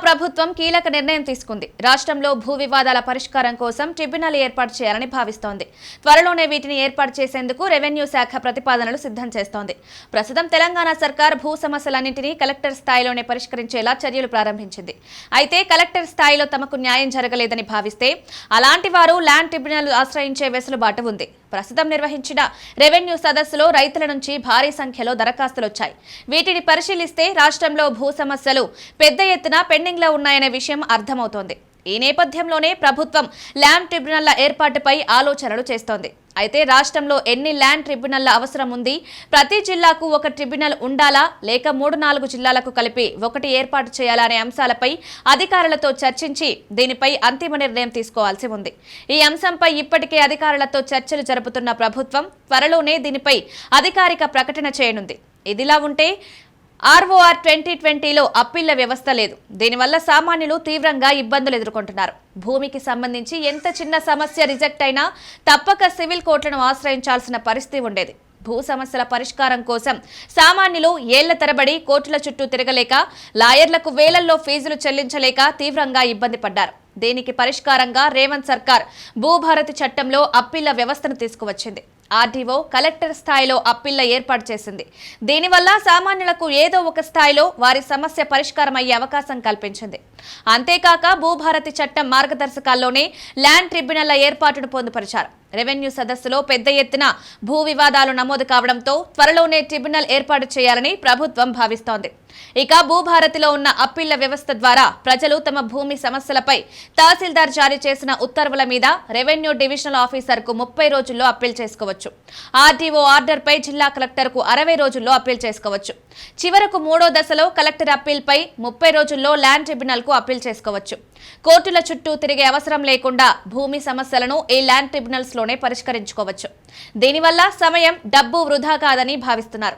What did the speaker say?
ప్రభుత్వం కీలక నిర్ణయం తీసుకుంది. రాష్ట్రంలో భూ వివాదాల పరిష్కారం కోసం ట్రిబ్యునల్ ఏర్పాటు చేయాలని భావిస్తోంది. త్వరలోనే వీటిని ఏర్పాటు చేసేందుకు రెవెన్యూ శాఖ ప్రతిపాదనలు సిద్ధం చేస్తోంది. ప్రస్తుతం తెలంగాణ సర్కార్ భూ సమస్యలన్నింటినీ కలెక్టర్ స్థాయిలోనే పరిష్కరించేలా చర్యలు ప్రారంభించింది. అయితే కలెక్టర్ స్థాయిలో తమకు న్యాయం జరగలేదని భావిస్తే అలాంటి వారు ల్యాండ్ ట్రిబ్యునల్ ఆశ్రయించే వెసులుబాటు ఉంది. ప్రస్తుతం నిర్వహించిన రెవెన్యూ సదస్సులో రైతుల నుంచి భారీ సంఖ్యలో దరఖాస్తులు వచ్చాయి. వీటిని పరిశీలిస్తే రాష్ట్రంలో భూ సమస్యలు పెద్ద ఎత్తున పెండింగ్లో ఉన్నాయనే విషయం అర్థమవుతోంది. ఈ నేపథ్యంలోనే ప్రభుత్వం ల్యాండ్ ట్రిబ్యునల్ల ఏర్పాటుపై ఆలోచనలు చేస్తోంది. అయితే రాష్ట్రంలో ఎన్ని ల్యాండ్ ట్రిబ్యునల్ల అవసరం ఉంది, ప్రతి జిల్లాకు ఒక ట్రిబ్యునల్ ఉండాలా లేక 3-4 జిల్లాలకు కలిపి ఒకటి ఏర్పాటు చేయాలా అనే అంశాలపై అధికారులతో చర్చించి దీనిపై అంతిమ నిర్ణయం తీసుకోవాల్సి ఉంది. ఈ అంశంపై ఇప్పటికే అధికారులతో చర్చలు జరుపుతున్న ప్రభుత్వం త్వరలోనే దీనిపై అధికారిక ప్రకటన చేయనుంది. ఇదిలా ఉంటే ROR 2020లో అప్పీళ్ల వ్యవస్థ లేదు. దీనివల్ల సామాన్యులు తీవ్రంగా ఇబ్బందులు ఎదుర్కొంటున్నారు. భూమికి సంబంధించి ఎంత చిన్న సమస్య రిజెక్ట్ అయినా తప్పక సివిల్ కోర్టులను ఆశ్రయించాల్సిన పరిస్థితి ఉండేది. భూ సమస్యల పరిష్కారం కోసం సామాన్యులు ఏళ్ల తరబడి కోర్టుల చుట్టూ తిరగలేక, లాయర్లకు వేలల్లో ఫీజులు చెల్లించలేక తీవ్రంగా ఇబ్బంది పడ్డారు. దీనికి పరిష్కారంగా రేవంత్ సర్కార్ భూభారతి చట్టంలో అప్పీళ్ల వ్యవస్థను తీసుకువచ్చింది. ఆర్డీఓ, కలెక్టర్ స్థాయిలో అప్పీళ్ల ఏర్పాటు చేసింది. దీనివల్ల సామాన్యులకు ఏదో ఒక స్థాయిలో వారి సమస్య పరిష్కారం అయ్యే అవకాశం కల్పించింది. అంతేకాక భూభారతి చట్టం మార్గదర్శకాల్లోనే ల్యాండ్ ట్రిబ్యునల్ల ఏర్పాటును పొందుపరిచారు. రెవెన్యూ సదస్సులో పెద్ద ఎత్తున భూ వివాదాలు నమోదు కావడంతో త్వరలోనే ట్రిబ్యునల్ ఏర్పాటు చేయాలని ప్రభుత్వం భావిస్తోంది. ఇక భూభారతిలో ఉన్న అప్పీళ్ల వ్యవస్థ ద్వారా ప్రజలు తమ భూమి సమస్యలపై తహసీల్దార్ జారీ చేసిన ఉత్తర్వుల మీద రెవెన్యూ డివిజనల్ ఆఫీసర్కు 30 రోజుల్లో అప్పీల్ చేసుకోవచ్చు. ఆర్డీఓ ఆర్డర్పై జిల్లా కలెక్టర్కు 60 రోజుల్లో అప్పీల్ చేసుకోవచ్చు. చివరకు 3వ దశలో కలెక్టర్ అప్పీల్పై 30 రోజుల్లో ల్యాండ్ ట్రిబ్యునల్కు అప్పీల్ చేసుకోవచ్చు. కోర్టుల చుట్టూ తిరిగే అవసరం లేకుండా భూమి సమస్యలను ఈ ల్యాండ్ ట్రిబ్యునల్స్లోనే పరిష్కరించుకోవచ్చు. దీనివల్ల సమయం, డబ్బు వృధా కాదని భావిస్తున్నారు.